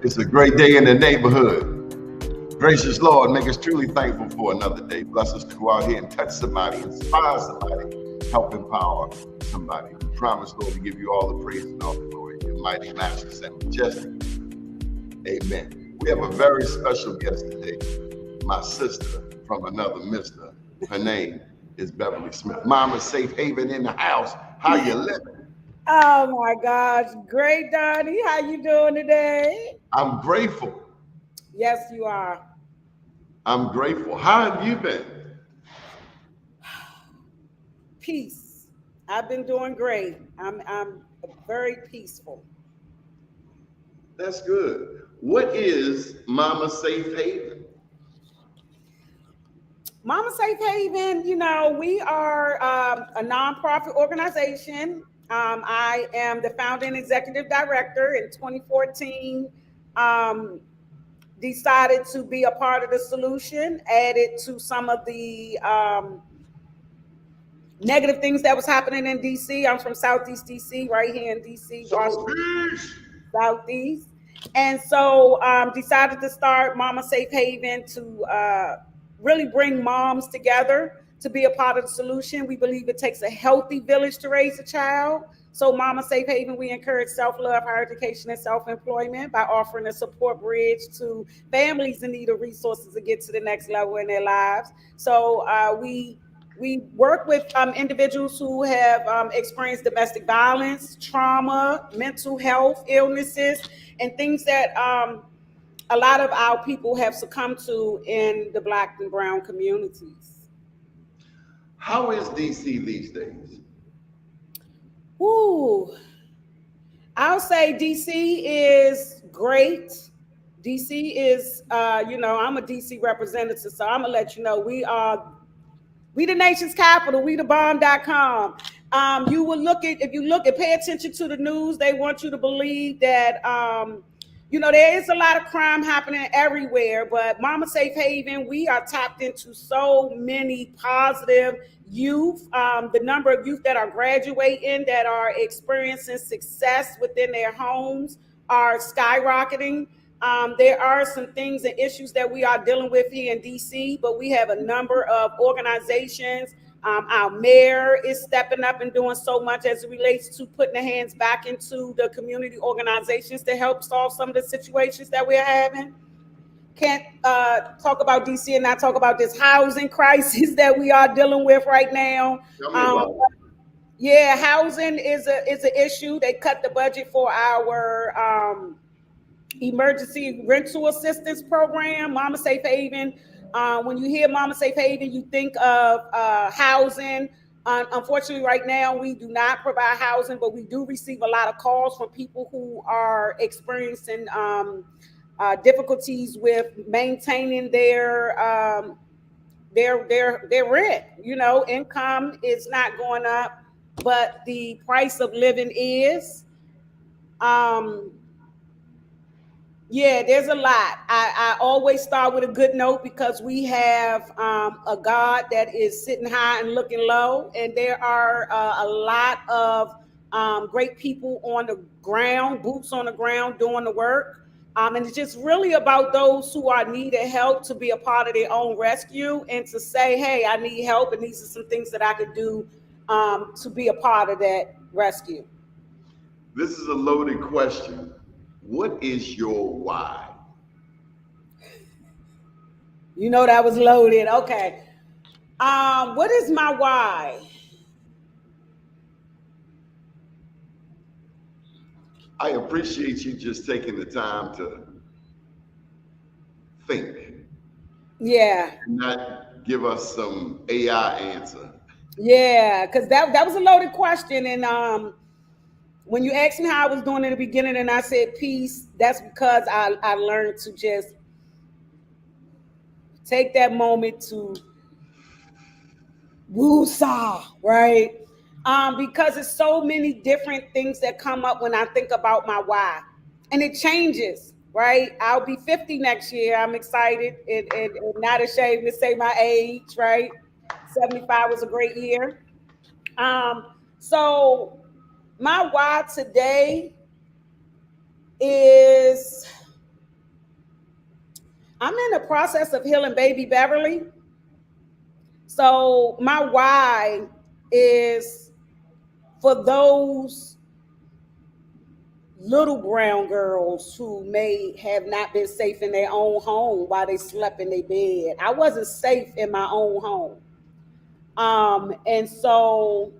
It's a great day in the neighborhood. Gracious Lord, make us truly thankful for another day. Bless us to go out here and touch somebody, inspire somebody, help empower somebody. We promise, Lord, to give you all the praise and all the glory. Your mighty, matchless, and majestic. Amen. We have a very special guest today. My sister from another mister. Her name is Beverly Smith. Mama Safe Haven in the house. How you living? Oh my gosh, great, Donnie. How you doing today? I'm grateful. Yes, you are. I'm grateful. How have you been? Peace. I've been doing great. I'm very peaceful. That's good. What is Mama Safe Haven? Mama Safe Haven, we are a nonprofit organization. I am the founder and executive director. In 2014. Decided to be a part of the solution, added to some of the negative things that was happening in DC. I'm from Southeast DC, right here in DC, Washington, Southeast. And so decided to start Mama Safe Haven to really bring moms together to be a part of the solution. We believe it takes a healthy village to raise a child. So Mama Safe Haven, we encourage self-love, higher education, and self-employment by offering a support bridge to families in need of resources to get to the next level in their lives. So we work with individuals who have experienced domestic violence, trauma, mental health illnesses, and things that a lot of our people have succumbed to in the Black and brown communities. How is DC these days? Ooh, I'll say DC is great. DC is, I'm a DC representative, so I'm gonna let you know we the nation's capital. We the bomb.com. You will if you look and pay attention to the news, they want you to believe that, there is a lot of crime happening everywhere, but Mama Safe Haven, we are tapped into so many positive youth. The number of youth that are graduating, that are experiencing success within their homes are skyrocketing. There are some things and issues that we are dealing with here in DC, but we have a number of organizations. Our mayor is stepping up and doing so much as it relates to putting the hands back into the community organizations to help solve some of the situations that we're having. Can't talk about DC and not talk about this housing crisis that we are dealing with right now. Yeah, housing is an issue. They cut the budget for our emergency rental assistance program, Mama Safe Haven. When you hear Mama Safe Haven, you think of housing. Unfortunately, right now, we do not provide housing, but we do receive a lot of calls from people who are experiencing difficulties with maintaining their rent. Income is not going up, but the price of living is. Yeah, there's a lot. I always start with a good note because we have a God that is sitting high and looking low, and there are a lot of great people on the ground, boots on the ground doing the work. And it's just really about those who are needed help to be a part of their own rescue and to say, hey, I need help, and these are some things that I could do to be a part of that rescue. This is a loaded question. What is your why? That was loaded. Okay. What is my why? I appreciate you just taking the time to think. Yeah. And not give us some AI answer. Yeah, because that was a loaded question. And when you asked me how I was doing in the beginning and I said peace, that's because I learned to just take that moment to woosah, right? Because it's so many different things that come up when I think about my why. And it changes, right? I'll be 50 next year. I'm excited and not ashamed to say my age, right? 75 was a great year. So my why today is I'm in the process of healing baby Beverly. So my why is for those little brown girls who may have not been safe in their own home while they slept in their bed. I wasn't safe in my own home. And so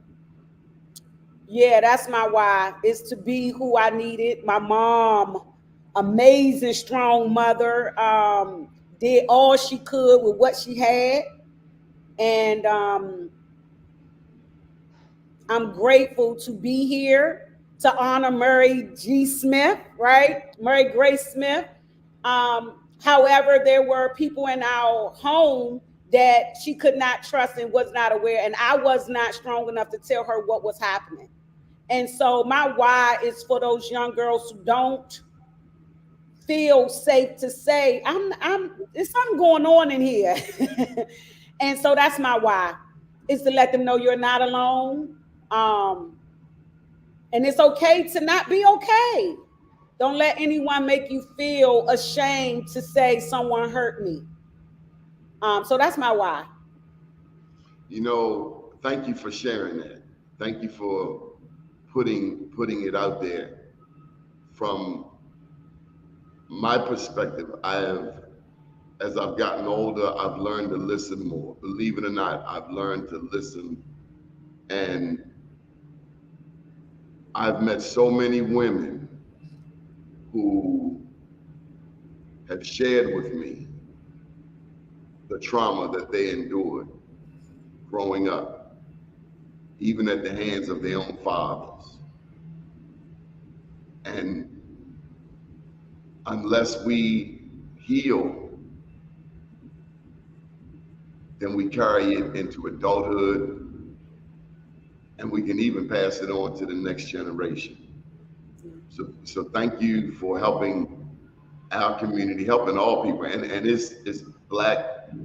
yeah, that's my why, is to be who I needed. My mom, amazing, strong mother, did all she could with what she had. And I'm grateful to be here to honor Murray G. Smith, right? Murray Grace Smith. However, there were people in our home that she could not trust and was not aware, and I was not strong enough to tell her what was happening. And so my why is for those young girls who don't feel safe to say, there's something going on in here. And so that's my why, is to let them know you're not alone. And it's okay to not be okay. Don't let anyone make you feel ashamed to say someone hurt me. So that's my why. You know, thank you for sharing that. Thank you for putting it out there. From my perspective, as I've gotten older, I've learned to listen more. Believe it or not, I've learned to listen, and I've met so many women who have shared with me the trauma that they endured growing up, even at the hands of their own fathers. And unless we heal, then we carry it into adulthood, and we can even pass it on to the next generation. So thank you for helping our community, helping all people. And it's Black,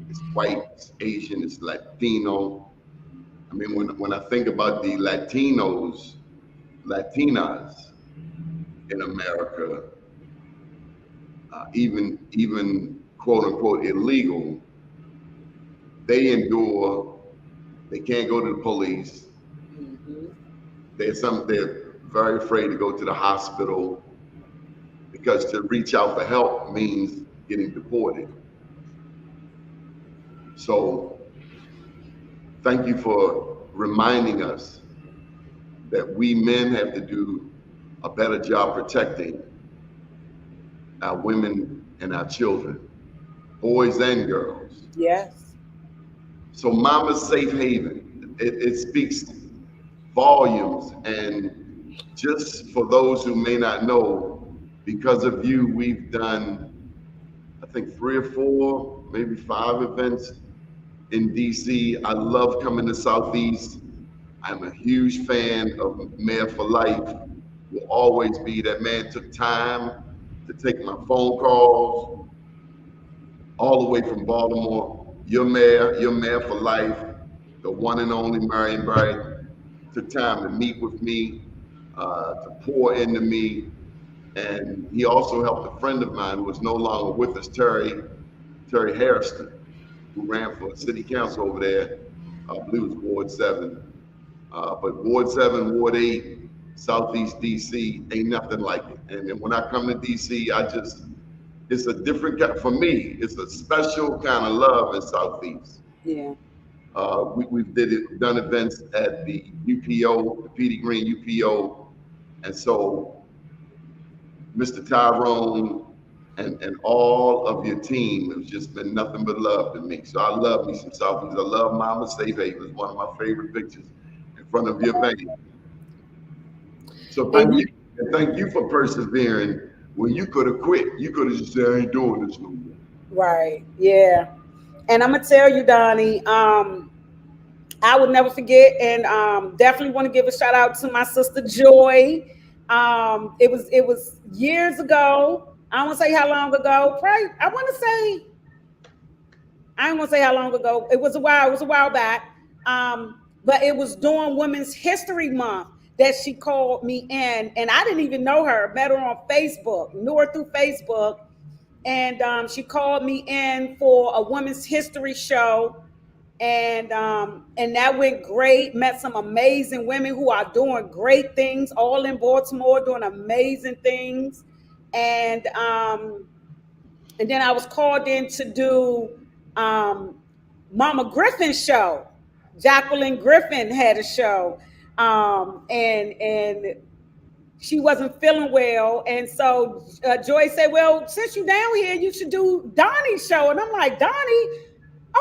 it's white, it's Asian, it's Latino. I mean, when I think about the Latinas in America, even quote unquote illegal, they endure. They can't go to the police. Mm-hmm. They're very afraid to go to the hospital, because to reach out for help means getting deported. So thank you for reminding us that we men have to do a better job protecting our women and our children, boys and girls. Yes. So Mama's Safe Haven, it speaks volumes. And just for those who may not know, because of you, we've done, I think, 3 or 4, maybe 5 events in DC. I love coming to Southeast. I'm a huge fan of Mayor for Life. Will always be. That man took time to take my phone calls all the way from Baltimore. Your mayor for life, the one and only Marion Barry, took time to meet with me, to pour into me. And he also helped a friend of mine who is no longer with us, Terry Harrison, who ran for city council over there. I believe it was Ward 7. But Ward 7, Ward 8, Southeast DC, ain't nothing like it. And when I come to DC, it's a different kind, for me, it's a special kind of love in Southeast. Yeah. We've done events at the UPO, the Petey Green UPO. And so Mr. Tyrone and all of your team have just been nothing but love to me. So I love me some Southeast. I love Mama Safe Haven. It's one of my favorite pictures in front of your vein. So thank you. And thank you for persevering when you could have quit. You could have just said, I ain't doing this no more. Right. Yeah. And I'm gonna tell you, Donnie, I would never forget, and definitely want to give a shout out to my sister Joy. It was years ago. I don't want to say how long ago. Probably, I don't want to say how long ago. It was a while back. But it was during Women's History Month that she called me in, and I didn't even know her. Met her on Facebook, knew her through Facebook, and she called me in for a women's history show, and that went great. Met some amazing women who are doing great things, all in Baltimore, doing amazing things, and then I was called in to do Mama Griffin's show. Jacqueline Griffin had a show, and she wasn't feeling well, and so Joy said, "Well, since you down here, you should do Donnie's show." And I'm like, "Donnie,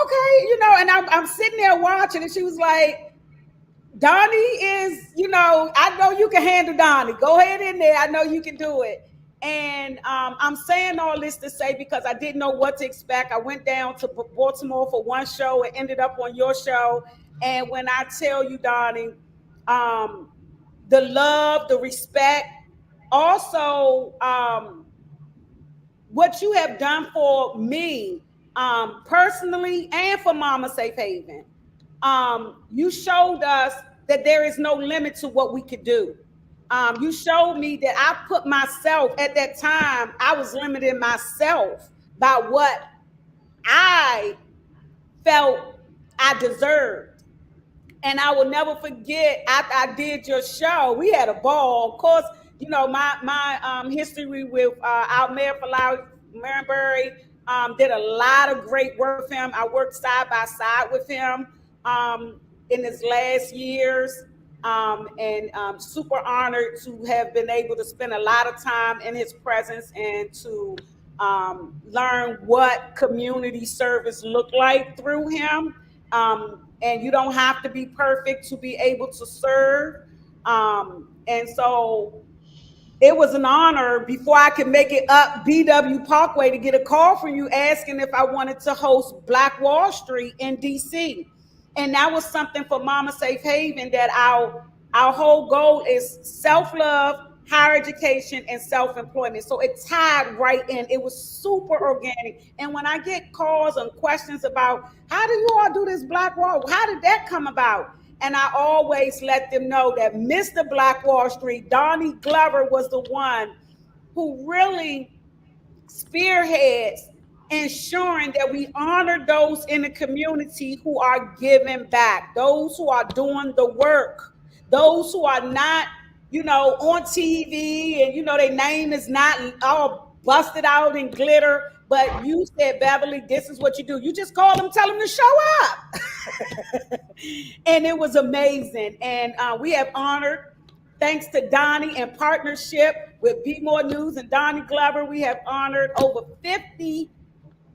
okay, And I'm sitting there watching, and she was like, "Donnie is, I know you can handle Donnie. Go ahead in there. I know you can do it." And I'm saying all this to say, because I didn't know what to expect. I went down to Baltimore for one show and ended up on your show. And when I tell you, Donnie, the love, the respect, also what you have done for me personally and for Mama Safe Haven. You showed us that there is no limit to what we could do. You showed me that I put myself, at that time, I was limiting myself by what I felt I deserved. And I will never forget, after I did your show, we had a ball. Of course, my history with our mayor for Marenbury, did a lot of great work with him. I worked side by side with him in his last years, and super honored to have been able to spend a lot of time in his presence and to learn what community service looked like through him. And you don't have to be perfect to be able to serve. And so it was an honor before I could make it up BW Parkway to get a call from you asking if I wanted to host Black Wall Street in DC. And that was something for Mama Safe Haven, that our whole goal is self-love, higher education, and self-employment. So it tied right in. It was super organic. And when I get calls and questions about how do you all do this Black Wall, how did that come about? And I always let them know that Mr. Black Wall Street, Donnie Glover, was the one who really spearheads ensuring that we honor those in the community who are giving back, those who are doing the work, those who are not, on TV and, their name is not all busted out in glitter. But you said, Beverly, this is what you do. You just call them, tell them to show up. And it was amazing. And we have honored, thanks to Donnie, in partnership with Be More News and Donnie Glover, we have honored over 50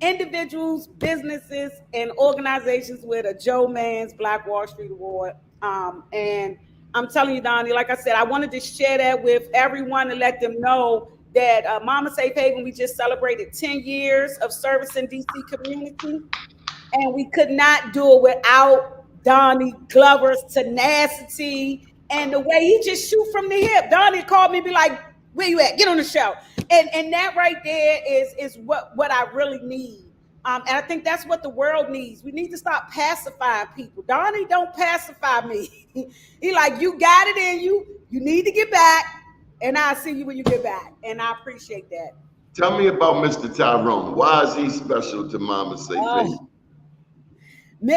individuals, businesses, and organizations with a Joe Mann's Black Wall Street Award. And I'm telling you, Donnie, like I said, I wanted to share that with everyone and let them know that Mama Safe Haven, we just celebrated 10 years of service in DC community. And we could not do it without Donnie Glover's tenacity and the way he just shoot from the hip. Donnie called me and be like, "Where you at? Get on the show." And that right there is what I really need. And I think that's what the world needs. We need to stop pacifying people. Donnie don't pacify me. He like, "You got it in you. You need to get back, and I'll see you when you get back." And I appreciate that. Tell me about Mr. Tyrone. Why is he special to Mama Safe Haven?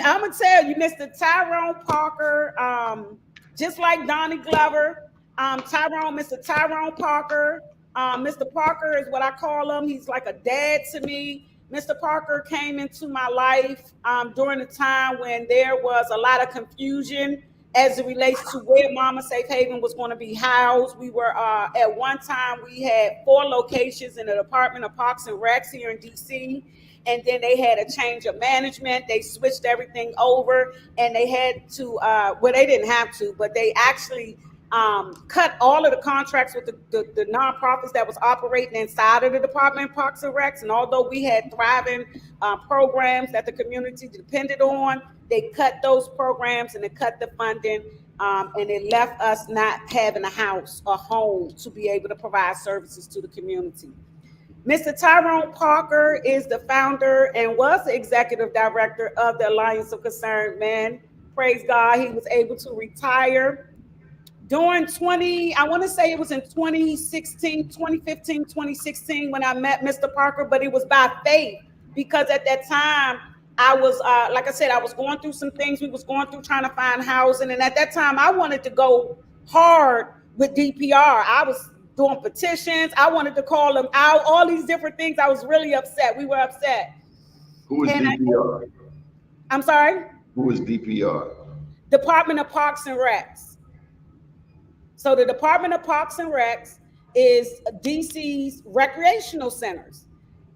I'm gonna tell you, Mr. Tyrone Parker, just like Donnie Glover, Mr. Tyrone Parker. Mr. Parker is what I call him. He's like a dad to me. Mr. Parker came into my life during a time when there was a lot of confusion as it relates to where Mama Safe Haven was going to be housed. We were, at one time, we had 4 locations in the Department of Parks and Recs here in DC. And then they had a change of management. They switched everything over, and they had to, well, they didn't have to, but they actually cut all of the contracts with the nonprofits that was operating inside of the Department of Parks and Recs. And although we had thriving programs that the community depended on, they cut those programs and they cut the funding, and it left us not having a house, a home to be able to provide services to the community. Mr. Tyrone Parker is the founder and was the executive director of the Alliance of Concerned Men. Praise God, he was able to retire during I want to say it was in 2016, 2015, 2016 when I met Mr. Parker, but it was by faith because at that time I was, like I said, I was going through some things. We was going through trying to find housing. And at that time I wanted to go hard with DPR. I was doing petitions. I wanted to call them out, all these different things. I was really upset. We were upset. Who is DPR? I'm sorry? Who is DPR? Department of Parks and Recs. So the Department of Parks and Recs is DC's recreational centers.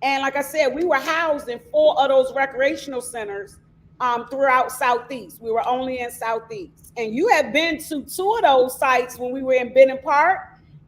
And like I said, we were housed in 4 of those recreational centers throughout Southeast. We were only in Southeast. And you have been to 2 of those sites when we were in Benton Park.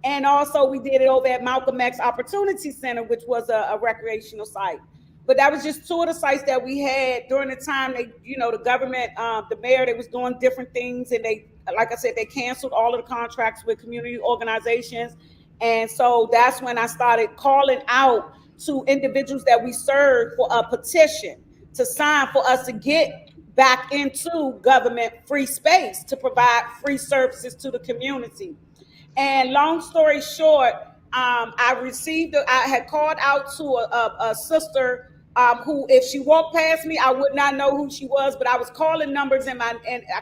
And also we did it over at Malcolm X Opportunity Center, which was a recreational site. But that was just 2 of the sites that we had during the time they, the government, the mayor, they was doing different things. And they, like I said, they canceled all of the contracts with community organizations. And so that's when I started calling out to individuals that we serve for a petition to sign for us to get back into government free space to provide free services to the community. And long story short, I had called out to a sister who, if she walked past me, I would not know who she was, but I was calling numbers and I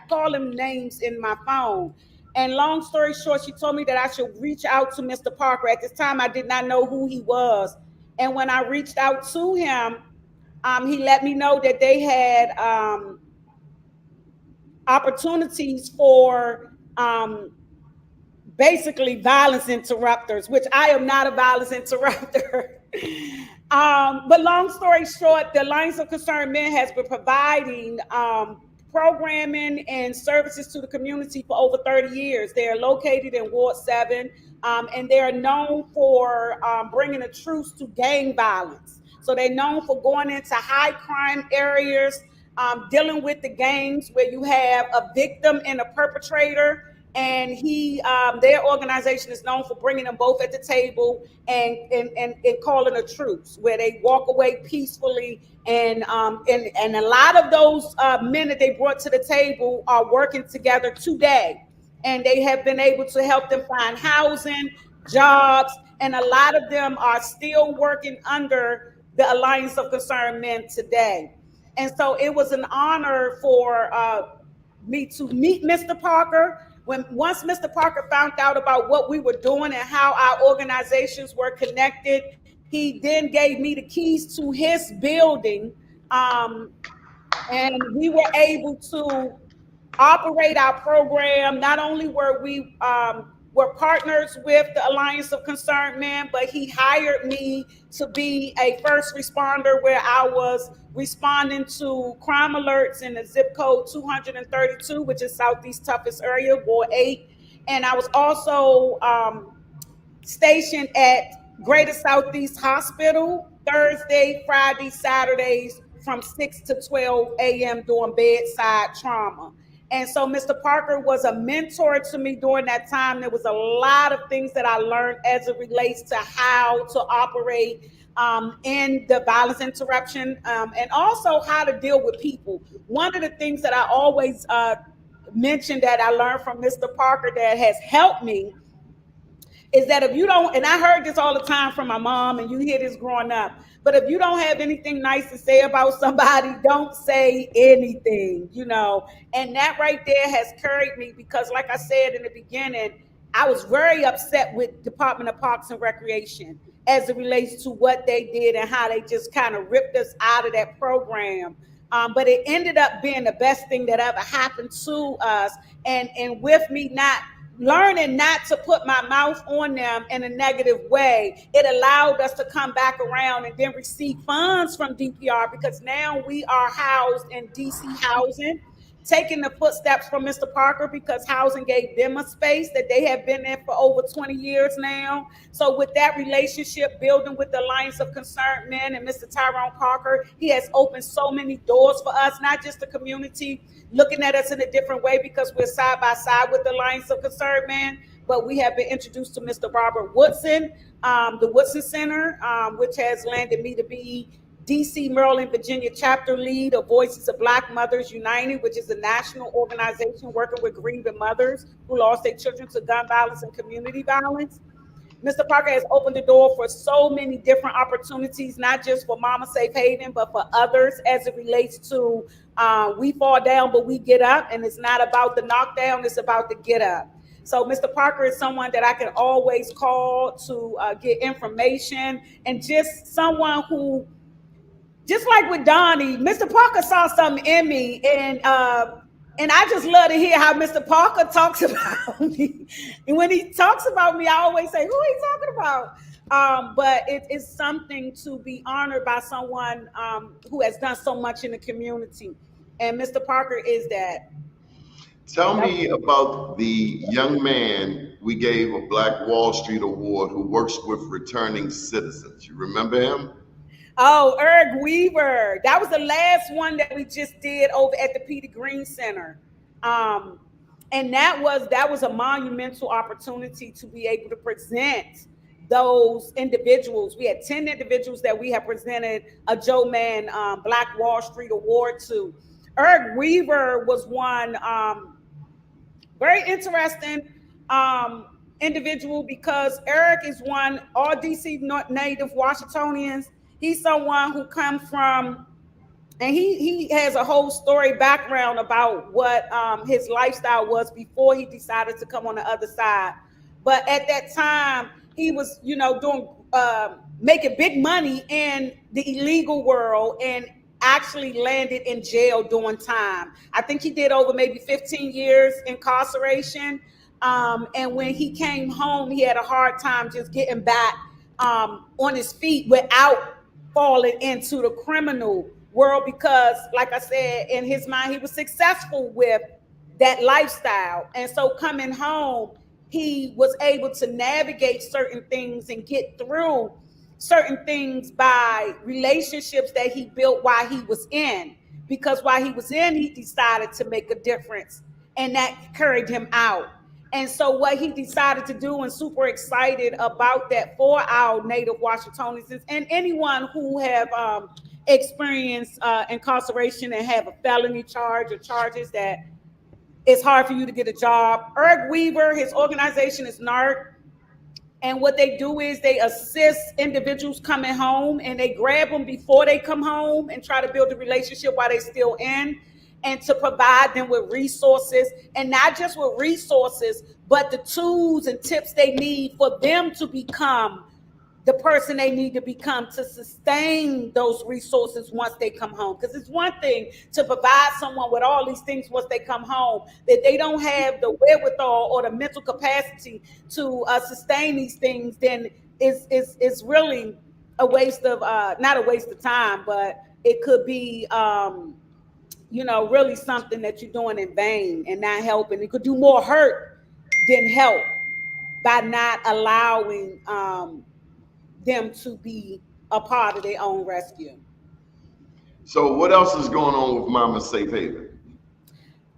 called them names in my phone. And long story short, she told me that I should reach out to Mr. Parker. At this time, I did not know who he was. And when I reached out to him, he let me know that they had opportunities for basically violence interrupters, which I am not a violence interrupter. But long story short, the Alliance of Concerned Men has been providing programming and services to the community for over 30 years. They are located in Ward 7, and they are known for bringing a truce to gang violence. So they're known for going into high crime areas, dealing with the gangs where you have a victim and a perpetrator. And their organization is known for bringing them both at the table and calling a truce, where they walk away peacefully. And a lot of those men that they brought to the table are working together today, and they have been able to help them find housing, jobs, and a lot of them are still working under the Alliance of Concerned Men today. And so it was an honor for me to meet Mr. Parker. Once Mr. Parker found out about what we were doing and how our organizations were connected, he then gave me the keys to his building, and we were able to operate our program. Not only were we were partners with the Alliance of Concerned Men, but he hired me to be a first responder, where I was responding to crime alerts in the zip code 232, which is Southeast toughest area, Ward 8. And I was also stationed at Greater Southeast Hospital Thursday, Friday, Saturdays from 6 to 12 a.m. doing bedside trauma. And so Mr. Parker was a mentor to me during that time. There was a lot of things that I learned as it relates to how to operate in the violence interruption, and also how to deal with people. One of the things that I always mention that I learned from Mr. Parker that has helped me is that if you don't, and I heard this all the time from my mom, and you hear this growing up, but if you don't have anything nice to say about somebody, don't say anything, and that right there has carried me, because like I said in the beginning, I was very upset with Department of Parks and Recreation as it relates to what they did and how they just kind of ripped us out of that program. But it ended up being the best thing that ever happened to us. And with me not learning not to put my mouth on them in a negative way, it allowed us to come back around and then receive funds from DPR, because now we are housed in DC housing, taking the footsteps from Mr. Parker, because housing gave them a space that they have been in for over 20 years now. So with that relationship building with the Alliance of Concerned Men and Mr. Tyrone Parker, he has opened so many doors for us, not just the community looking at us in a different way because we're side by side with the Alliance of Concerned Men, but we have been introduced to Mr. Robert Woodson, the Woodson Center, which has landed me to be DC, Maryland, Virginia chapter lead of Voices of Black Mothers United, which is a national organization working with grieving mothers who lost their children to gun violence and community violence. Mr. Parker has opened the door for so many different opportunities, not just for Mama Safe Haven, but for others as it relates to we fall down, but we get up. And it's not about the knockdown, it's about the get up. So Mr. Parker is someone that I can always call to get information, and just someone who, just like with Donnie, Mr. Parker saw something in me, and I just love to hear how Mr. Parker talks about me. And when he talks about me, I always say, who are you talking about? But it is something to be honored by someone who has done so much in the community. And Mr. Parker is that. Tell me about the young man we gave a Black Wall Street Award who works with returning citizens. You remember him? Oh, Eric Weaver. That was the last one that we just did over at the Peter Green Center. And that was a monumental opportunity to be able to present those individuals. We had 10 individuals that we have presented a Joe Mann Black Wall Street Award to. Eric Weaver was one very interesting individual, because Eric is one, all DC native Washingtonians. He's someone who comes from, and he has a whole story background about what his lifestyle was before he decided to come on the other side. But at that time, he was, doing making big money in the illegal world, and actually landed in jail doing time. I think he did over maybe 15 years incarceration. And when he came home, he had a hard time just getting back on his feet without falling into the criminal world, because, like I said, in his mind, he was successful with that lifestyle. And so coming home, he was able to navigate certain things and get through certain things by relationships that he built while he was in, because while he was in, he decided to make a difference, and that carried him out. And so what he decided to do, and super excited about that for our native Washingtonians and anyone who have experienced incarceration and have a felony charge or charges that it's hard for you to get a job. Eric Weaver, his organization is NARC. And what they do is they assist individuals coming home, and they grab them before they come home and try to build a relationship while they're still in, and to provide them with resources, and not just with resources, but the tools and tips they need for them to become the person they need to become to sustain those resources once they come home. Because it's one thing to provide someone with all these things once they come home, that they don't have the wherewithal or the mental capacity to sustain these things, then it's really a waste of, not a waste of time, but it could be, really something that you're doing in vain and not helping. It could do more hurt than help by not allowing them to be a part of their own rescue. So what else is going on with Momma Safe Haven?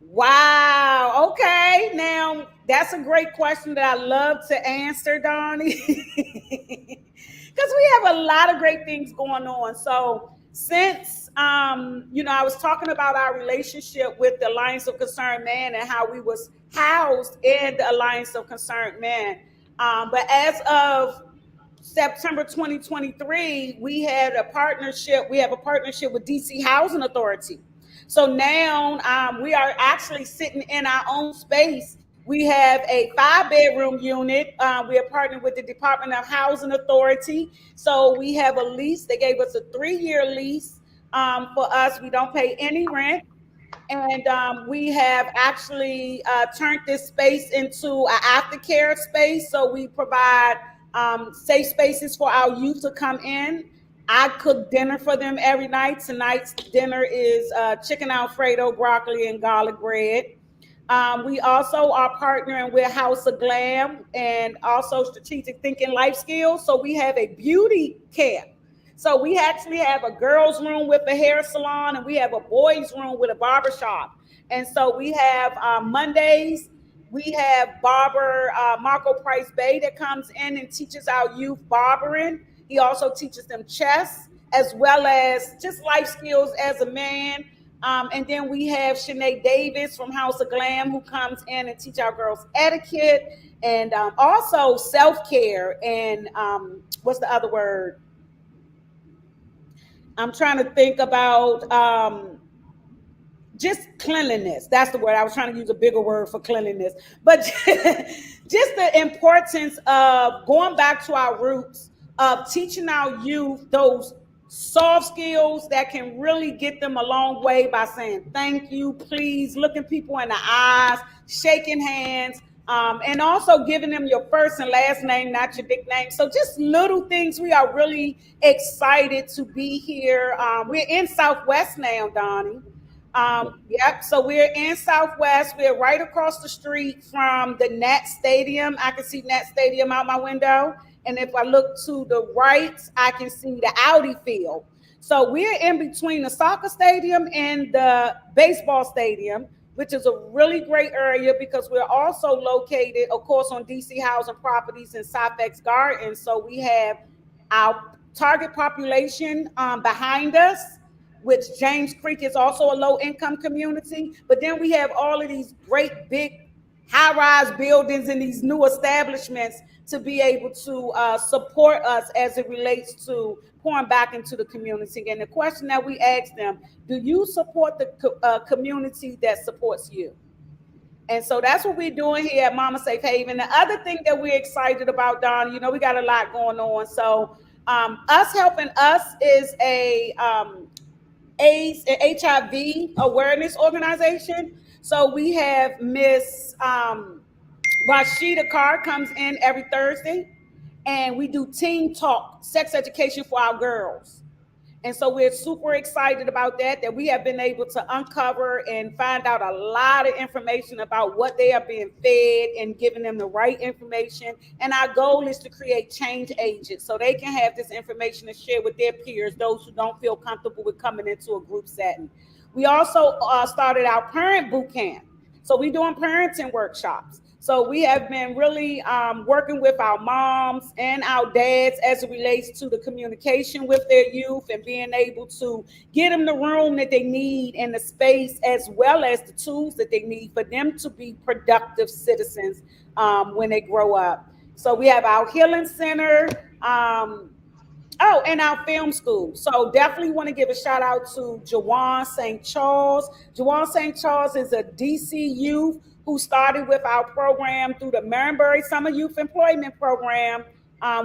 Wow. Okay. Now, that's a great question that I love to answer, Donnie. Because we have a lot of great things going on. So since, I was talking about our relationship with the Alliance of Concerned Men and how we was housed in the Alliance of Concerned Men. But as of September 2023, we had a partnership. We have a partnership with DC Housing Authority. So now we are actually sitting in our own space. We have a 5-bedroom unit. We are partnered with the Department of Housing Authority. So we have a lease. They gave us a 3-year lease for us. We don't pay any rent. And we have actually turned this space into an aftercare space. So we provide safe spaces for our youth to come in. I cook dinner for them every night. Tonight's dinner is chicken Alfredo, broccoli, and garlic bread. We also are partnering with House of Glam and also Strategic Thinking Life Skills. So we have a beauty camp. So we actually have a girls' room with a hair salon, and we have a boys' room with a barbershop. And so we have Mondays, we have barber Marco Price Bay that comes in and teaches our youth barbering. He also teaches them chess. as well as just life skills as a man. And then we have Shanae Davis from House of Glam, who comes in and teach our girls etiquette and also self-care and what's the other word? I'm trying to think about just cleanliness. That's the word. I was trying to use a bigger word for cleanliness, but just the importance of going back to our roots, of teaching our youth those soft skills that can really get them a long way by saying thank you, please, looking people in the eyes, shaking hands, and also giving them your first and last name, not your nickname. So just little things. We are really excited to be here. We're in Southwest now, Donnie. Yep. So we're in Southwest. We're right across the street from the Nat Stadium. I can see Nat Stadium out my window. And if I look to the right, I can see the Audi field. So we're in between the soccer stadium and the baseball stadium, which is a really great area because we're also located, of course, on DC Housing Properties in Southex Gardens. So we have our target population behind us, which James Creek is also a low-income community. But then we have all of these great big high-rise buildings and these new establishments to be able to support us as it relates to pouring back into the community. And the question that we ask them, do you support the community that supports you? And so that's what we're doing here at Momma Safe Haven. The other thing that we're excited about, Don, you know, we got a lot going on. So us helping us is a AIDS and HIV awareness organization. So we have Miss Rashida Carr comes in every Thursday, and we do teen talk, sex education for our girls. And so we're super excited about that we have been able to uncover and find out a lot of information about what they are being fed and giving them the right information. And our goal is to create change agents so they can have this information to share with their peers, those who don't feel comfortable with coming into a group setting. We also started our parent boot camp. So we're doing parenting workshops. So we have been really working with our moms and our dads as it relates to the communication with their youth and being able to get them the room that they need and the space as well as the tools that they need for them to be productive citizens when they grow up. So we have our healing center. And our film school. So definitely want to give a shout out to Jawan St. Charles. Jawan St. Charles is a DC youth who started with our program through the Marenbury Summer Youth Employment Program.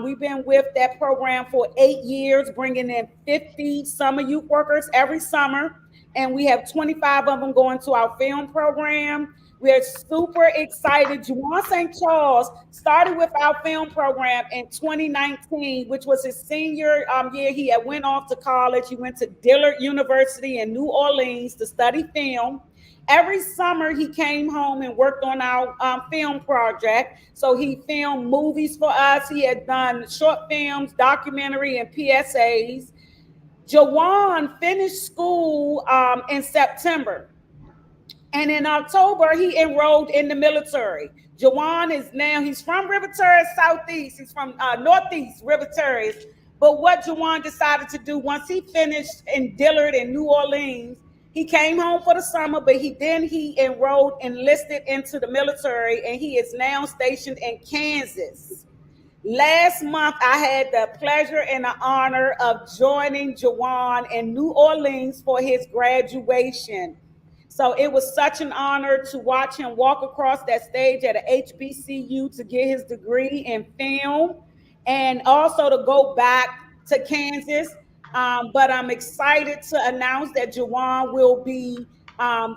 We've been with that program for 8 years, bringing in 50 summer youth workers every summer. And we have 25 of them going to our film program. We're super excited. Juwan St. Charles started with our film program in 2019, which was his senior year. He had went off to college. He went to Dillard University in New Orleans to study film. Every summer, he came home and worked on our film project. So he filmed movies for us. He had done short films, documentary, and PSAs. Jawan finished school in September. And in October, he enrolled in the military. Jawan is now, he's from River Terrace, Southeast. He's from Northeast River Terrace. But what Jawan decided to do once he finished in Dillard in New Orleans, he came home for the summer, but he enrolled, enlisted into the military, and he is now stationed in Kansas. Last month, I had the pleasure and the honor of joining Jawan in New Orleans for his graduation. So it was such an honor to watch him walk across that stage at a HBCU to get his degree in film and also to go back to Kansas. But I'm excited to announce that Jawan will be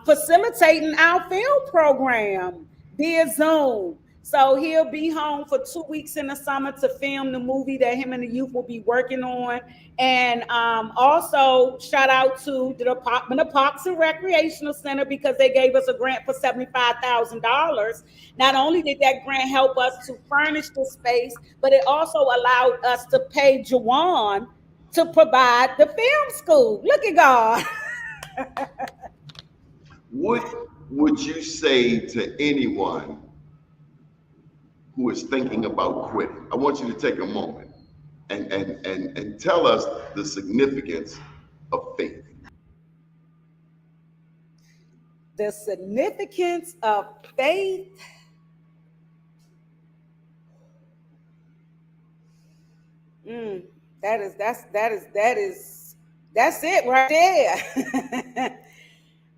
facilitating our film program via Zoom. So he'll be home for 2 weeks in the summer to film the movie that him and the youth will be working on. And also shout out to the Department of Parks and Recreational Center because they gave us a grant for $75,000. Not only did that grant help us to furnish the space, but it also allowed us to pay Jawan to provide the film school. Look at God. What would you say to anyone who is thinking about quitting? I want you to take a moment and tell us the significance of faith. The significance of faith. That's it right there.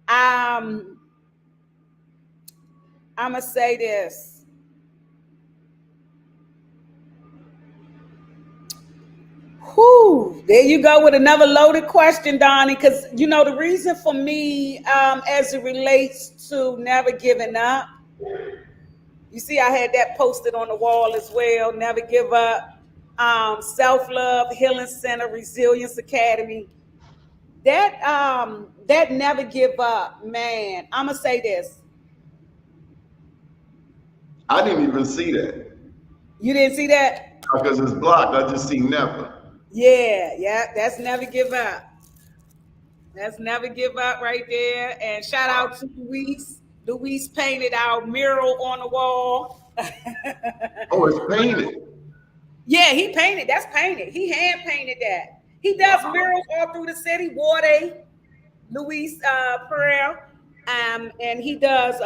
I'm gonna say this. Whew, there you go with another loaded question, Donnie. Because you know the reason for me, as it relates to never giving up. You see, I had that posted on the wall as well. Never give up. Self-love, healing center, resilience academy. That never give up, man. I'm gonna say this. I didn't even see that. You didn't see that? Because it's blocked. I just see never. Yeah. That's never give up. That's never give up right there. And shout out to Luis. Luis painted our mural on the wall. Oh, it's painted. Yeah, he painted. That's painted. He hand painted that. He does murals all through the city. Ward Luis Pereira. And he does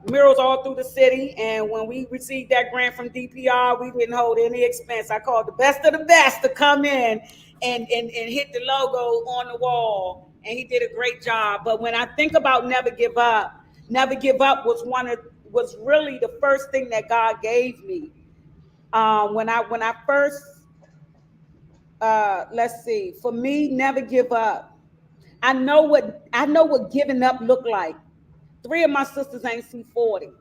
murals all through the city. And when we received that grant from DPR, we didn't hold any expense. I called the best of the best to come in and hit the logo on the wall. And he did a great job. But when I think about never give up was really the first thing that God gave me. When I first let's see, for me, never give up. I know what giving up looked like. 3 of my sisters ain't C40.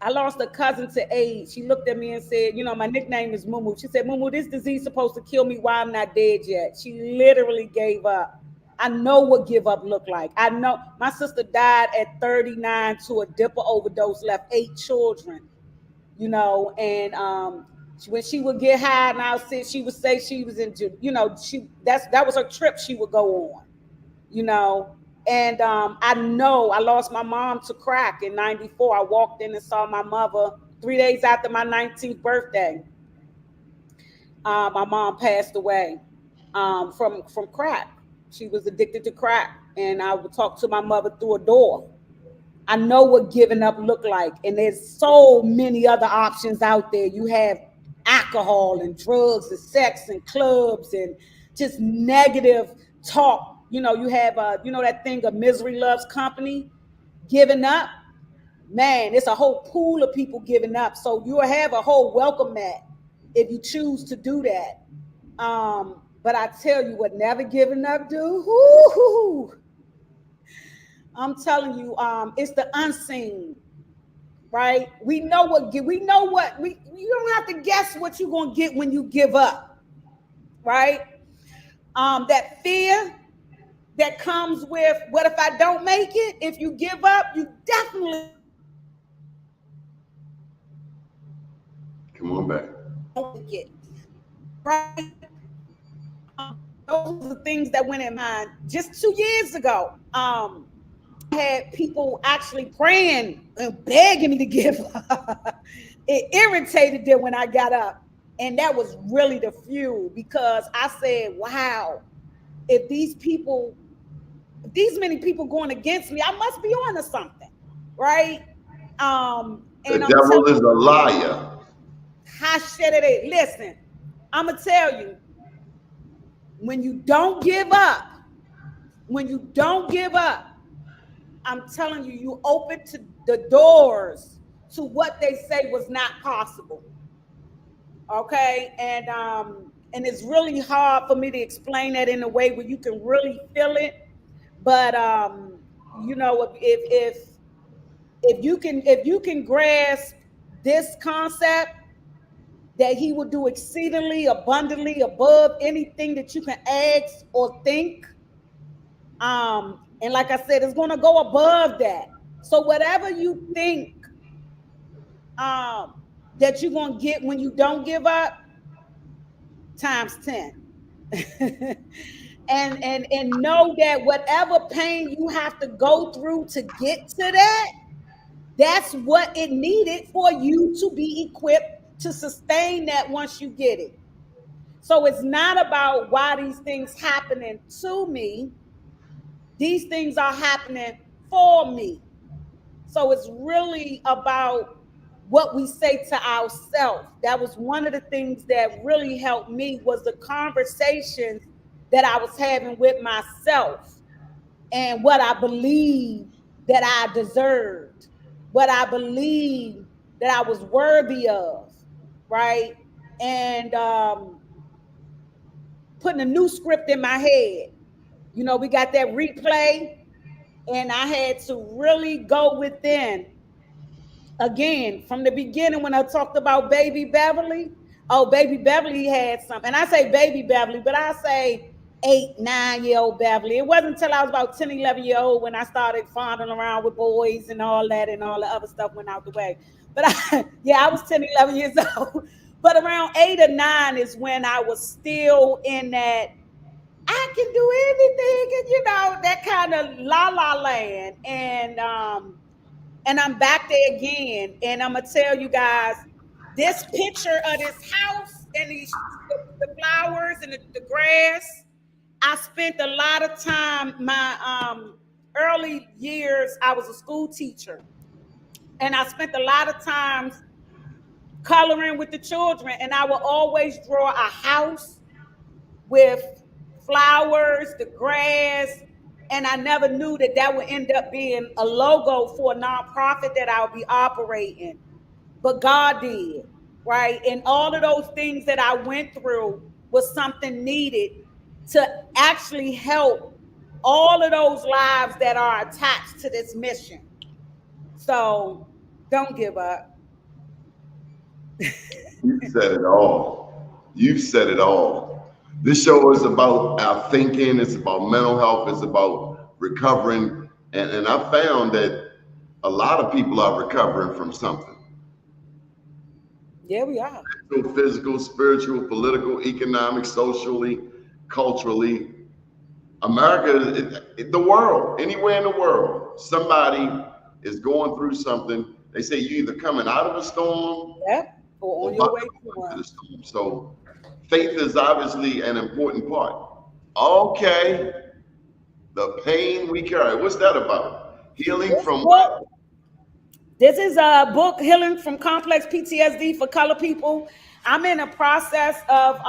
I lost a cousin to AIDS. She looked at me and said, you know, my nickname is Mumu. She said, Mumu, this disease is supposed to kill me while I'm not dead yet. She literally gave up. I know what give up looked like. I know my sister died at 39 to a dipper overdose, left 8 children, you know, and when she would get high and I said, she would say she was into, you know, that was her trip she would go on, you know. And I know I lost my mom to crack in 94. I walked in and saw my mother 3 days after my 19th birthday. My mom passed away from crack. She was addicted to crack. And I would talk to my mother through a door. I know what giving up looked like. And there's so many other options out there. You have alcohol and drugs and sex and clubs and just negative talk. You know, you have, you know, that thing of misery loves company, giving up. Man, it's a whole pool of people giving up. So you'll have a whole welcome mat if you choose to do that. But I tell you what, never giving up, dude. Woo-hoo. I'm telling you, it's the unseen, right? You don't have to guess what you're gonna get when you give up, right? That fear that comes with what if I don't make it? If you give up, you definitely come on back. Don't get right. Those are the things that went in mind. Just 2 years ago, I had people actually praying and begging me to give up. It irritated them when I got up, and that was really the fuel because I said, "Wow, if these many people going against me, I must be on to something, right?" And the devil is a liar. Listen, I'm gonna tell you, when you don't give up, I'm telling you, you open to the doors to what they say was not possible. Okay, and it's really hard for me to explain that in a way where you can really feel it. But you know, if you can grasp this concept that he will do exceedingly abundantly above anything that you can ask or think, and like I said, it's going to go above that. So whatever you think that you're going to get when you don't give up, times 10. and know that whatever pain you have to go through to get to that, that's what it needed for you to be equipped to sustain that once you get it. So it's not about why these things happening to me. These things are happening for me. So it's really about what we say to ourselves. That was one of the things that really helped me, was the conversations that I was having with myself, and what I believed that I deserved, what I believed that I was worthy of, right? And putting a new script in my head. You know, we got that replay, and I had to really go within again from the beginning when I talked about baby Beverly. Oh, baby Beverly had something. And I say baby Beverly, but I say 8, 9 year old Beverly. It wasn't until I was about 10, 11 year old when I started fondling around with boys and all that, and all the other stuff went out the way. But I was 10, 11 years old. But around 8 or 9 is when I was still in that I can do anything, and that kind of la la land. And I'm back there again. And I'm gonna tell you guys, this picture of this house and the flowers and the grass. I spent a lot of time, my early years, I was a school teacher. And I spent a lot of times coloring with the children. And I would always draw a house with flowers, the grass, and I never knew that that would end up being a logo for a nonprofit that I'll be operating. But God did, right? And all of those things that I went through was something needed to actually help all of those lives that are attached to this mission. So don't give up. You said it all. You've said it all. This show is about our thinking. It's about mental health. It's about recovering. And I found that a lot of people are recovering from something. Yeah, we are. Mental, physical, spiritual, political, economic, socially, culturally. America, the world, anywhere in the world, somebody is going through something. They say you either coming out of a storm, yep, or on your way to the storm. So faith is obviously an important part. Okay, the pain we carry. What's that about? Healing from what? This is a book, Healing from Complex PTSD for Color People. I'm in a process of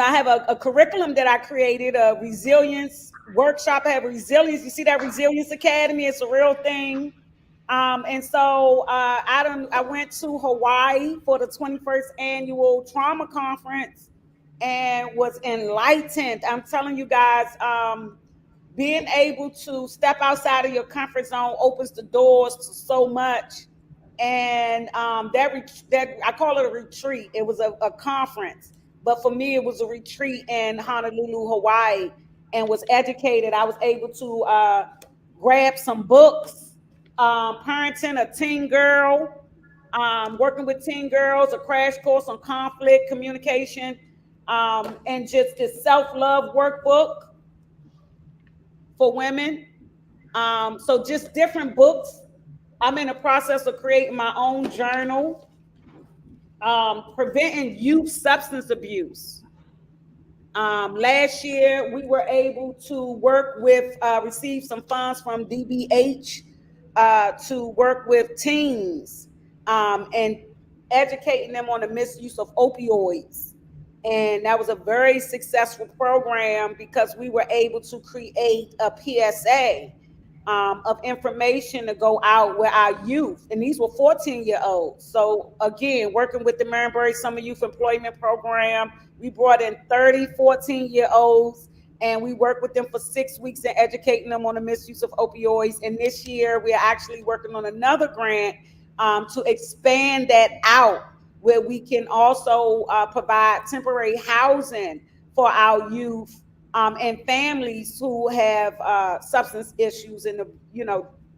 I have a curriculum that I created, a resilience workshop. I have a resilience. You see that Resilience Academy? It's a real thing. And so I went to Hawaii for the 21st annual trauma conference and was enlightened. I'm telling you guys, being able to step outside of your comfort zone opens the doors to so much. And that I call it a retreat. It was a conference. But for me, it was a retreat in Honolulu, Hawaii, and was educated. I was able to grab some books, parenting a teen girl, working with teen girls, a crash course on conflict communication, and just this self-love workbook for women. So just different books. I'm in the process of creating my own journal. Preventing youth substance abuse. Last year, we were able to work with, receive some funds from DBH to work with teens and educating them on the misuse of opioids. And that was a very successful program because we were able to create a PSA of information to go out with our youth. And these were 14-year-olds. So again, working with the Marenbury Summer Youth Employment Program, we brought in 30 14-year-olds and we worked with them for 6 weeks and educating them on the misuse of opioids. And this year we are actually working on another grant to expand that out, where we can also provide temporary housing for our youth and families who have substance issues, and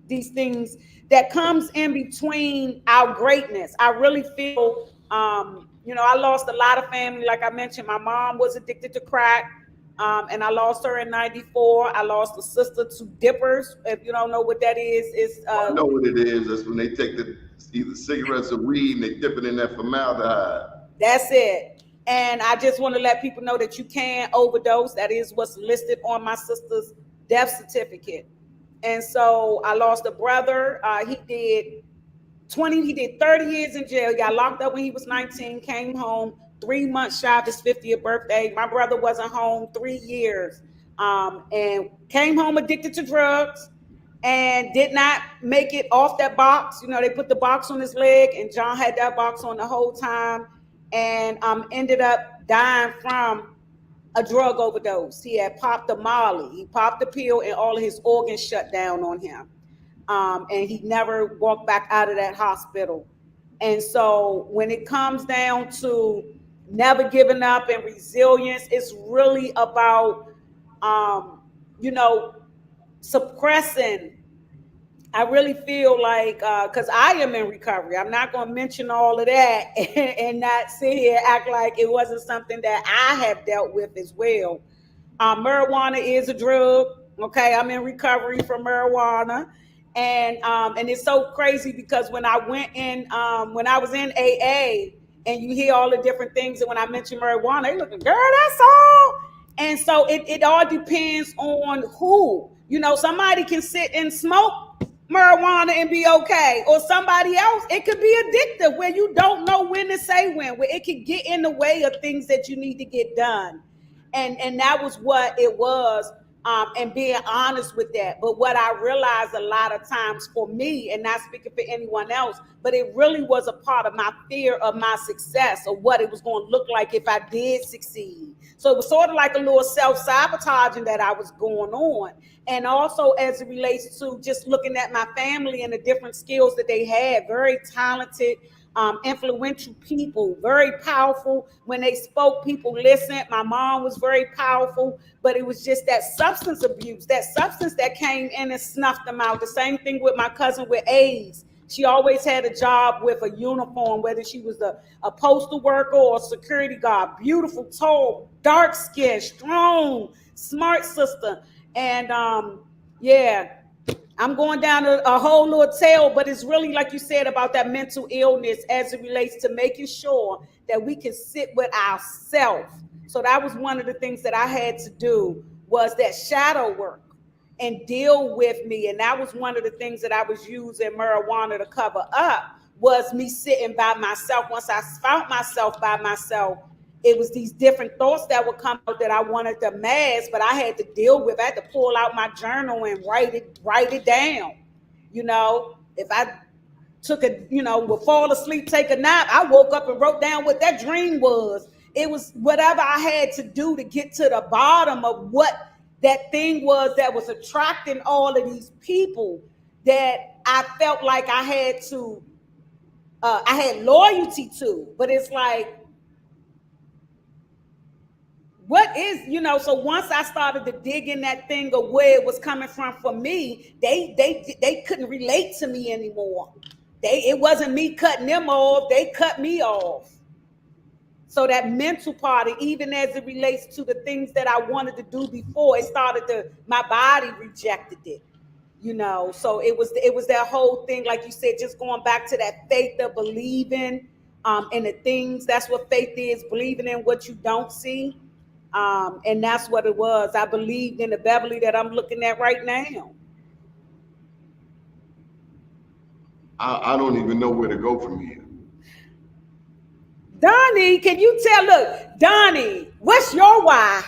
these things that comes in between our greatness. I really feel, I lost a lot of family. Like I mentioned, my mom was addicted to crack, and I lost her in '94. I lost a sister to dippers. If you don't know what that is, it's I know what it is. That's when they take either cigarettes or weed and they dip it in that formaldehyde. That's it. And I just want to let people know that you can overdose. That is what's listed on my sister's death certificate. And so I lost a brother. He did 30 years in jail. He got locked up when he was 19, came home 3 months shy of his 50th birthday. My brother wasn't home 3 years, and came home addicted to drugs and did not make it off that box. You know, they put the box on his leg, and John had that box on the whole time, and ended up dying from a drug overdose. He had popped a Molly, he popped the pill, and all of his organs shut down on him. And he never walked back out of that hospital. And so when it comes down to never giving up and resilience, it's really about, you know, suppressing. I really feel like, because I am in recovery, I'm not going to mention all of that and not sit here and act like it wasn't something that I have dealt with as well. Marijuana is a drug. Okay, I'm in recovery from marijuana, and it's so crazy because when I went in, when I was in AA, and you hear all the different things, and when I mention marijuana, they looking, girl, that's all. And so it all depends on who. You know, somebody can sit and smoke marijuana and be okay, or somebody else, it could be addictive where you don't know when to say when, where it could get in the way of things that you need to get done. And that was what it was, and being honest with that. But what I realized a lot of times for me, and not speaking for anyone else, but it really was a part of my fear of my success, or what it was going to look like if I did succeed. So it was sort of like a little self-sabotaging that I was going on. And also as it relates to just looking at my family and the different skills that they had, very talented, influential people, very powerful. When they spoke, people listened. My mom was very powerful, but it was just that substance abuse, that substance that came in and snuffed them out. The same thing with my cousin with AIDS. She always had a job with a uniform, whether she was a postal worker or a security guard. Beautiful, tall, dark skin, strong, smart sister. And yeah, I'm going down a whole little tale, but it's really like you said about that mental illness as it relates to making sure that we can sit with ourselves. So that was one of the things that I had to do, was that shadow work and deal with me. And that was one of the things that I was using marijuana to cover up, was me sitting by myself. Once I found myself by myself, it was these different thoughts that would come out that I wanted to mask, but I had to deal with. I had to pull out my journal and write it down. You know, if I took would fall asleep, take a nap, I woke up and wrote down what that dream was. It was whatever I had to do to get to the bottom of what that thing was that was attracting all of these people that I felt like I had to, I had loyalty to. But it's like, what is, so once I started to dig in that thing of where it was coming from for me, they couldn't relate to me anymore. It wasn't me cutting them off, they cut me off. So that mental part, even as it relates to the things that I wanted to do before, my body rejected it. So it was that whole thing, like you said, just going back to that faith of believing in the things. That's what faith is, believing in what you don't see. And that's what it was. I believed in the Beverly that I'm looking at right now. I don't even know where to go from here. Donnie, can you tell? Look, Donnie, what's your why?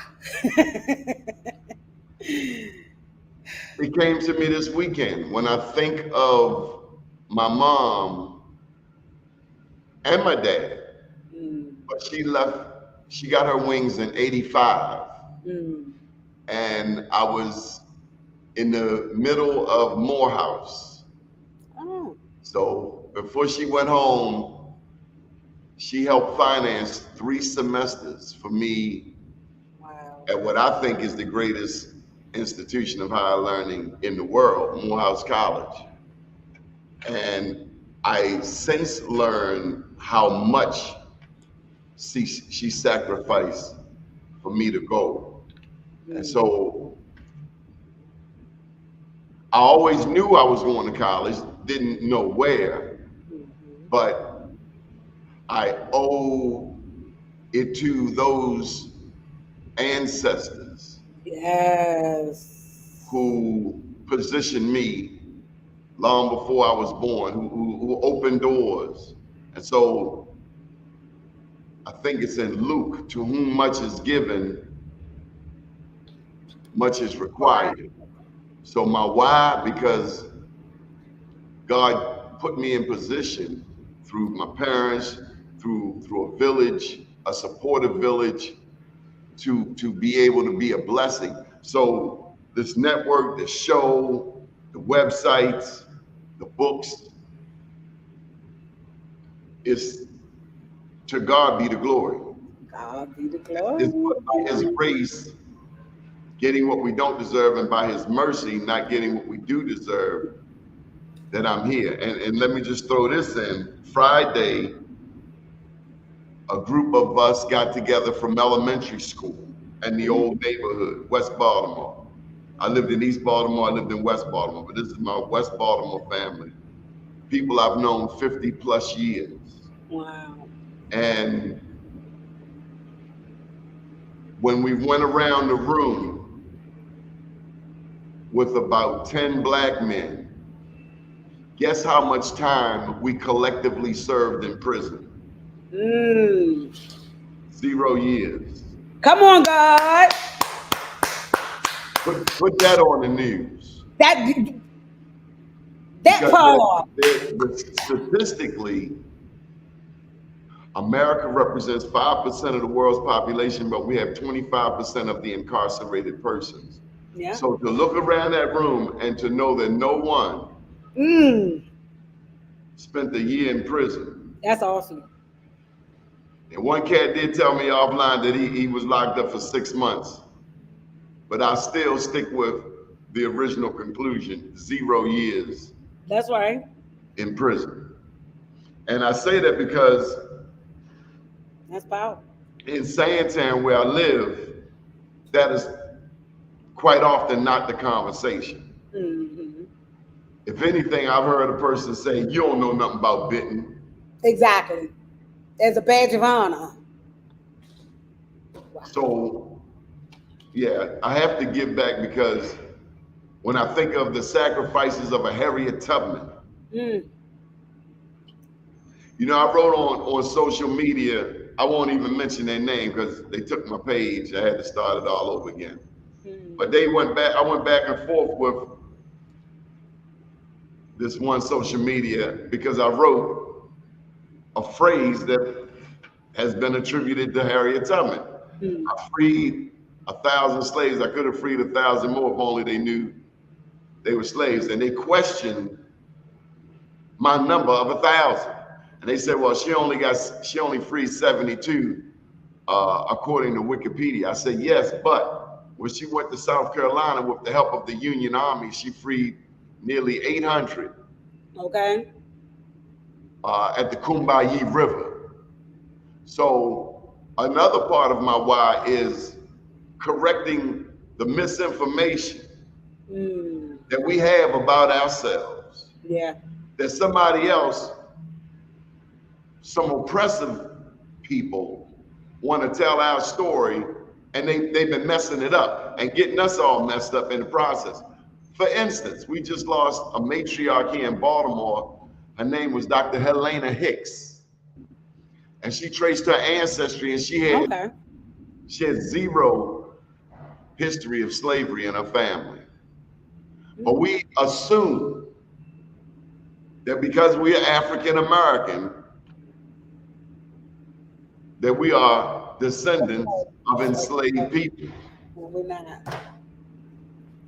It came to me this weekend when I think of my mom and my dad, but she got her wings in 85. And I was in the middle of Morehouse. Oh. So before she went home, she helped finance 3 semesters for me. Wow. At what I think is the greatest institution of higher learning in the world, Morehouse College. And I since learned how much she sacrificed for me to go. And so I always knew I was going to college, didn't know where, but I owe it to those ancestors Yes. who positioned me long before I was born, who opened doors. And so I think it's in Luke, to whom much is given, much is required. So my why, because God put me in position through my parents, through a village, a supportive village, to be able to be a blessing. So this network, the show, the websites, the books, is to God be the glory. God be the glory. It's by His grace, getting what we don't deserve, and by His mercy, not getting what we do deserve, that I'm here. And let me just throw this in. Friday, a group of us got together from elementary school in the old neighborhood, West Baltimore. I lived in East Baltimore, I lived in West Baltimore, but this is my West Baltimore family. People I've known 50 plus years. Wow. And when we went around the room with about 10 black men, guess how much time we collectively served in prison? 0 years. Come on, God. Put that on the news. That part. Statistically, America represents 5% of the world's population, but we have 25% of the incarcerated persons. Yeah. So to look around that room and to know that no one spent a year in prison. That's awesome. And one cat did tell me offline that he was locked up for 6 months. But I still stick with the original conclusion, 0 years. That's right. In prison. And I say that because that's powerful. In Santan, where I live, that is quite often not the conversation. If anything, I've heard a person say, you don't know nothing about Benton. Exactly. As a badge of honor. Wow. So, yeah, I have to give back, because when I think of the sacrifices of a Harriet Tubman, you know, I wrote on social media, I won't even mention their name because they took my page. I had to start it all over again. But I went back and forth with this one social media because I wrote a phrase that has been attributed to Harriet Tubman. I freed 1,000 slaves. I could have freed 1,000 more if only they knew they were slaves. And they questioned my number of 1,000. And they said, well, she only freed 72, according to Wikipedia. I said, yes, but when she went to South Carolina with the help of the Union Army, she freed nearly 800. Okay. At the Combahee River. So another part of my why is correcting the misinformation that we have about ourselves. Yeah. That somebody else, some oppressive people, want to tell our story, and they've been messing it up and getting us all messed up in the process. For instance, we just lost a matriarch here in Baltimore. Her name was Dr. Helena Hicks. And she traced her ancestry, and she had zero history of slavery in her family. But we assume that because we are African American, that we are descendants of enslaved people. Well, we're not.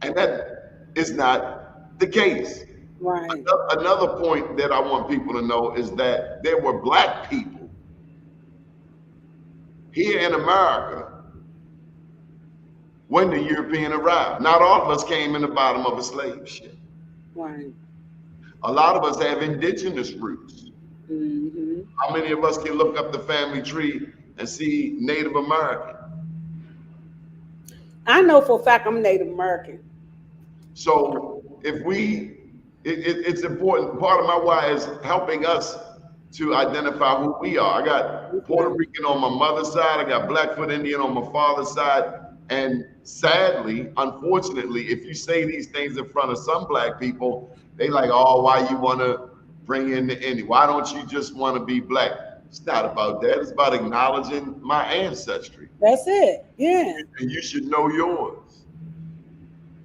And that is not the case. Right. Another point that I want people to know is that there were Black people here in America when the European arrived. Not all of us came in the bottom of a slave ship. Right. A lot of us have indigenous roots. How many of us can look up the family tree and see Native American? I know for a fact I'm Native American. So if it's important. Part of my why is helping us to identify who we are. I got Puerto Rican on my mother's side. I got Blackfoot Indian on my father's side. And sadly, unfortunately, if you say these things in front of some Black people, they like, oh, why you want to bring in the Indian? Why don't you just want to be Black? It's not about that. It's about acknowledging my ancestry. That's it. Yeah. And you should know yours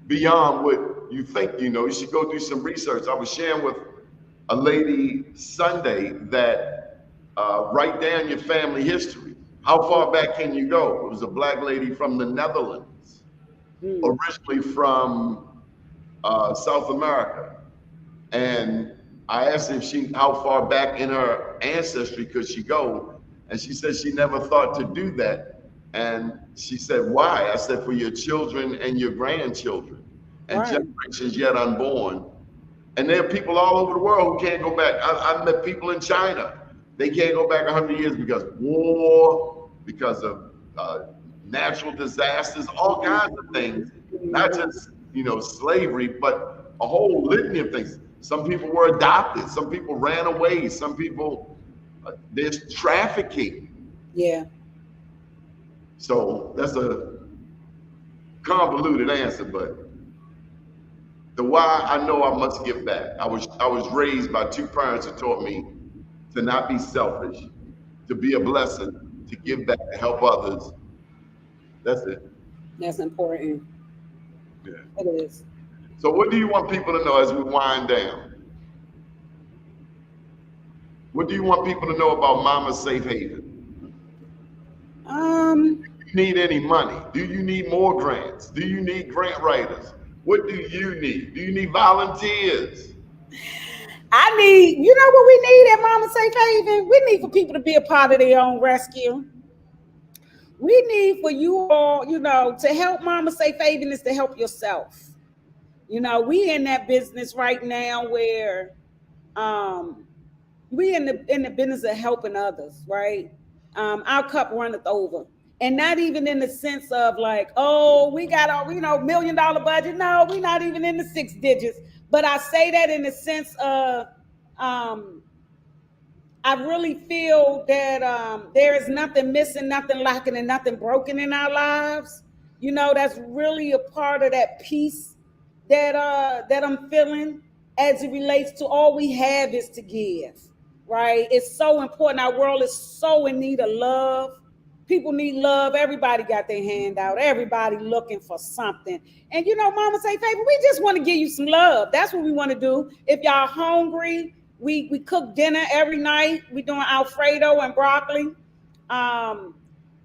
beyond what you think you know. You should go do some research. I was sharing with a lady Sunday that write down your family history. How far back can you go? It was a Black lady from the Netherlands, originally from South America. And I asked if how far back in her ancestry could she go? And she said she never thought to do that. And she said, why? I said, for your children and your grandchildren and generations yet unborn. And there are people all over the world who can't go back. I met people in China. They can't go back 100 years because of war, because of natural disasters, all kinds of things. Not just, slavery, but a whole litany of things. Some people were adopted. Some people ran away. Some people, there's trafficking. Yeah. So that's a convoluted answer, but the why, I know I must give back. I was raised by two parents who taught me to not be selfish, to be a blessing, to give back, to help others. That's it. That's important. Yeah. It is. So what do you want people to know as we wind down? What do you want people to know about Momma Safe Haven? Do you need any money? Do you need more grants? Do you need grant writers? What do you need? Do you need volunteers? I need, you know what we need at Momma Safe Haven? We need for people to be a part of their own rescue. We need for you all, to help Momma Safe Haven is to help yourself. We in that business right now where we in the business of helping others, right? Our cup runneth over. And not even in the sense of like, oh, we got our, $1 million budget. No, we're not even in the 6 digits. But I say that in the sense of, I really feel that there is nothing missing, nothing lacking, and nothing broken in our lives. That's really a part of that peace that I'm feeling as it relates to all we have is to give, right? It's so important. Our world is so in need of love. People need love. Everybody got their hand out. Everybody looking for something. And Momma Safe Haven, we just want to give you some love. That's what we want to do. If y'all hungry, we cook dinner every night. We doing Alfredo and broccoli.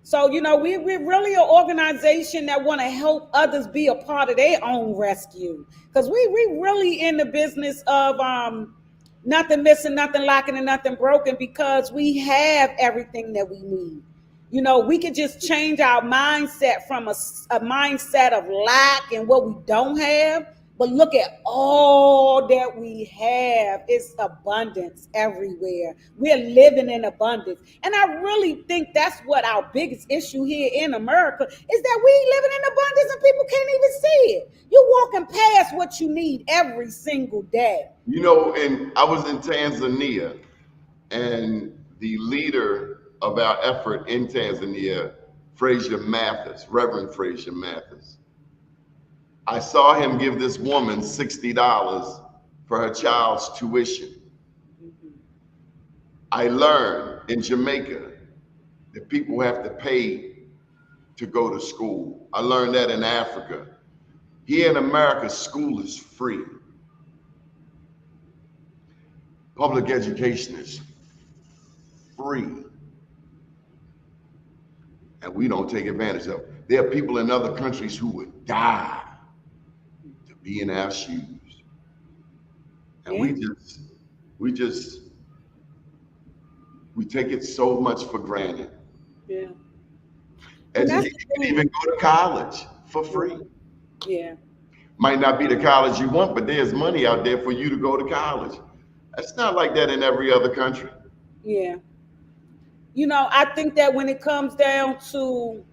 So we're really an organization that want to help others be a part of their own rescue. Because we really in the business of nothing missing, nothing lacking, and nothing broken, because we have everything that we need. We could just change our mindset from a mindset of lack and what we don't have, but look at all that we have. It's abundance everywhere. We're living in abundance. And I really think that's what our biggest issue here in America is, that we living in abundance and people can't even see it. You're walking past what you need every single day. And I was in Tanzania, and the leader of our effort in Tanzania, Reverend Frazier Mathis, I saw him give this woman $60 for her child's tuition. I learned in Jamaica that people have to pay to go to school. I learned that in Africa. Here in America, school is free. Public education is free. And we don't take advantage of it. There are people in other countries who would die to be in our shoes. And we take it so much for granted. Yeah. And you can even go to college for free. Yeah. Might not be the college you want, but there's money out there for you to go to college. It's not like that in every other country. Yeah. I think that when it comes down to,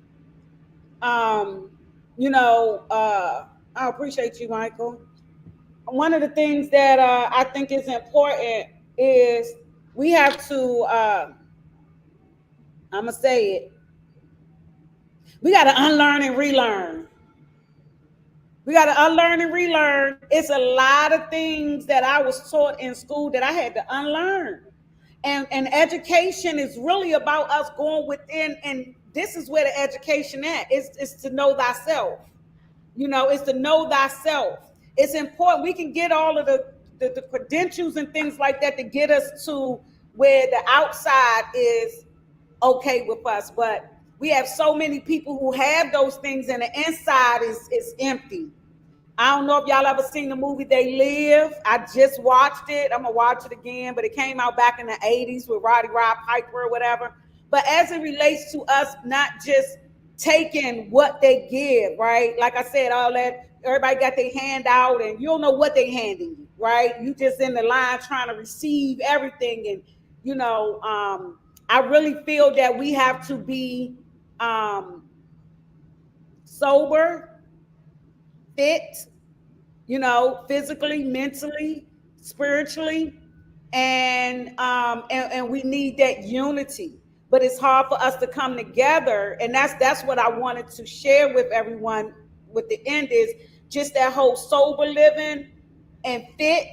I appreciate you, Michael. One of the things that I think is important is we have to, I'm going to say it, we got to unlearn and relearn. We got to unlearn and relearn. It's a lot of things that I was taught in school that I had to unlearn. And education is really about us going within, and this is where the education at. It's to know thyself. It's to know thyself. It's important. We can get all of the credentials and things like that to get us to where the outside is okay with us. But we have so many people who have those things and the inside is empty. I don't know if y'all ever seen the movie They Live. I just watched it. I'm gonna watch it again, but it came out back in the 80s with Roddy Rod Piper or whatever. But as it relates to us not just taking what they give, right? Like I said, all that everybody got their hand out and you don't know what they handing you, right? You just in the line trying to receive everything. And I really feel that we have to be sober, fit, physically, mentally, spiritually, and we need that unity. But it's hard for us to come together, and that's what I wanted to share with everyone. With the end is just that whole sober living and fit.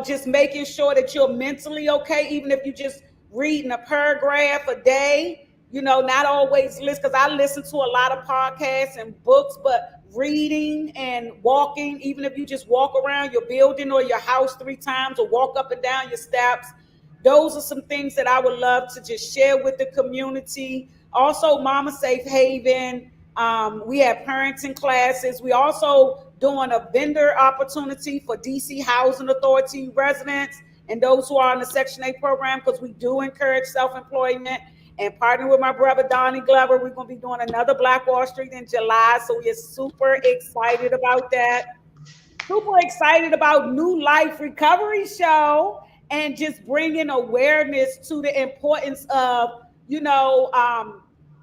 Just making sure that you're mentally okay, even if you just reading a paragraph a day. Not always listen, because I listen to a lot of podcasts and books, but reading and walking, even if you just walk around your building or your house 3 times or walk up and down your steps, those are some things that I would love to just share with the community. Also, Mama Safe Haven. We have parenting classes. We also doing a vendor opportunity for DC Housing Authority residents and those who are in the Section 8 program, because we do encourage self-employment. And partnering with my brother Donnie Glover, we're going to be doing another Black Wall Street in July. So we're super excited about that. Super excited about New Life Recovery Show and just bringing awareness to the importance of,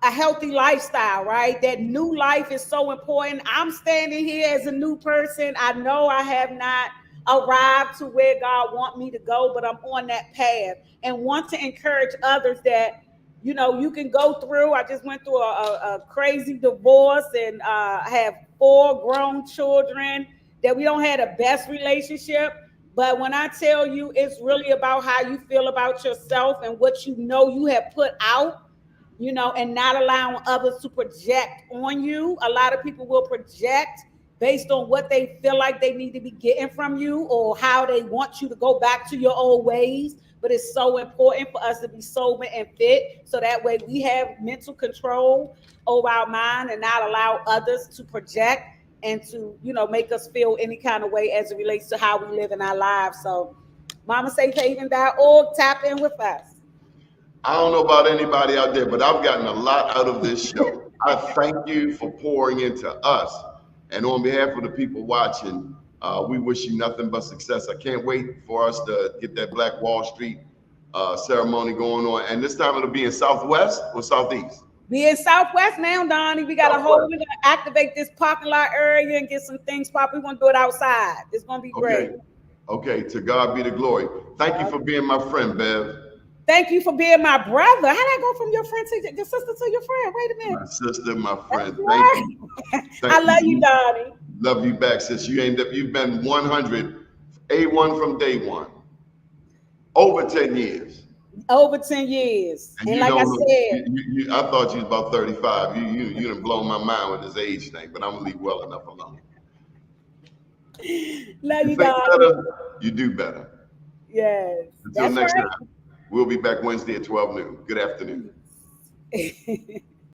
a healthy lifestyle, right? That new life is so important. I'm standing here as a new person. I know I have not arrived to where God wants me to go, but I'm on that path and want to encourage others that you can go through. I just went through a crazy divorce and have 4 grown children that we don't have the best relationship. But when I tell you, it's really about how you feel about yourself and what you have put out, and not allowing others to project on you. A lot of people will project based on what they feel like they need to be getting from you or how they want you to go back to your old ways. But it's so important for us to be sober and fit so that way we have mental control over our mind and not allow others to project and to, make us feel any kind of way as it relates to how we live in our lives. So MamaSafeHaven.org, tap in with us. I don't know about anybody out there, but I've gotten a lot out of this show. I thank you for pouring into us. And on behalf of the people watching, we wish you nothing but success. I can't wait for us to get that Black Wall Street ceremony going on. And this time it'll be in Southwest or Southeast? We in Southwest now, Donnie. We got we're going to activate this parking lot area and get some things popped. We're going to do it outside. It's going to be great. Okay, to God be the glory. Thank you for being my friend, Bev. Thank you for being my brother. How did I go from your friend to your sister to your friend? Wait a minute. My sister, my friend. Right. Thank you. I love you, Donnie. Love you back, sis. You've been 100, A1 from day one. Over 10 years. Over 10 years. And like I said, I thought you was about 35. You done blown my mind with this age thing, but I'm gonna leave well enough alone. Love you, Donnie. You do better. Yes. Until next time. We'll be back Wednesday at 12 noon. Good afternoon.